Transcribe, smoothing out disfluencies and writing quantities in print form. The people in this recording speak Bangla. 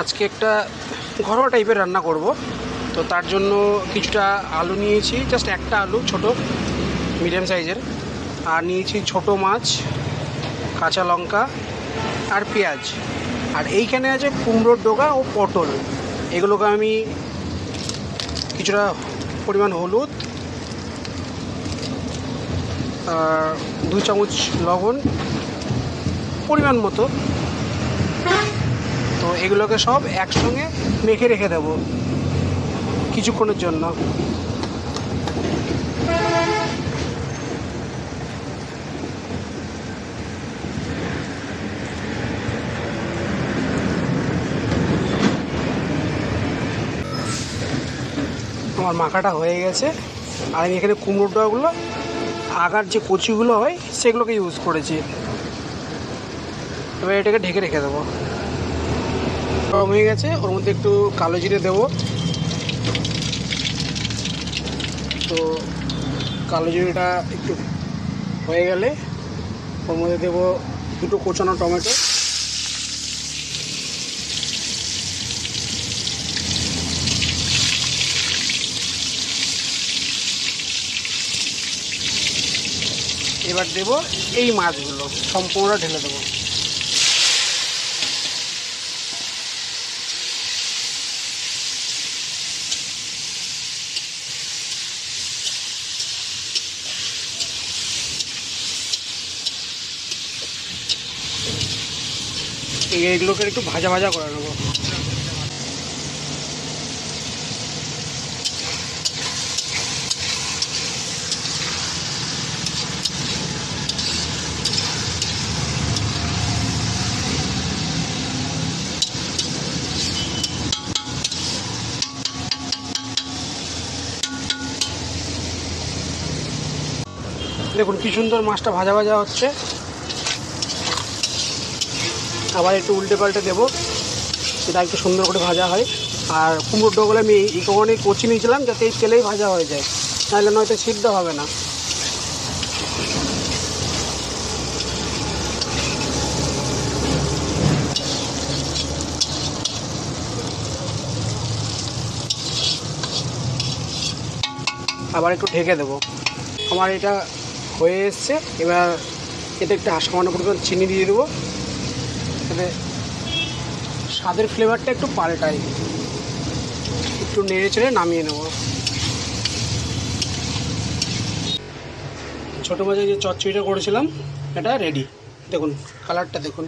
আজকে একটা ঘরোয়া টাইপের রান্না করব। তো তার জন্য কিছুটা আলু নিয়েছি, জাস্ট একটা আলু ছোট মিডিয়াম সাইজের, আর নিয়েছি ছোট মাছ, কাঁচা লঙ্কা আর পেঁয়াজ। আর এইখানে আছে কুমড়োর ডগা ও পটল। এগুলোকে আমি কিছুটা পরিমাণ হলুদ আর 2 চামচ লবণ পরিমাণ মতো, তো এগুলোকে সব একসঙ্গে মেখে রেখে দেব কিছুক্ষণের জন্য। আমার মাখাটা হয়ে গেছে। আর আমি এখানে কুমড়োর ডগাগুলো আগার যে কচিগুলো হয় সেগুলোকে ইউজ করেছি। এবার এটাকে ঢেকে রেখে দেবো। গরম হয়ে গেছে, ওর মধ্যে একটু কালো জিরে দেবো। তো কালো জিরেটা একটু হয়ে গেলে ওর মধ্যে দেবো 2টো কোচানো টমেটো, এবার দেব এই মাছগুলো সম্পূর্ণ ঢেলে দেবো। এইগুলোকে একটু ভাজা ভাজা করে নেবো। দেখুন কি সুন্দর মাছটা ভাজা ভাজা হচ্ছে। আবার একটু উল্টে পাল্টে দেবো, সেটা একটু সুন্দর করে ভাজা হয়। আর কুমড়োর ডগাগুলো আমি এই কারণে কচি নিয়েছিলাম যাতে এই তেলেই ভাজা হয়ে যায়, নাহলে নয়তো সিদ্ধ হবে না। আবার একটু ঢেকে দেবো। আমার এটা হয়ে এসছে। এবার এতে একটু সামান্য পরিমাণ চিনি দিয়ে দেবো, যাতে স্বাদের ফ্লেভারটা একটু পাল্টায়। একটু নেড়ে চেড়ে নামিয়ে নেব। ছোটো মাছের যে চচ্চড়িটা করেছিলাম এটা রেডি। দেখুন কালারটা দেখুন।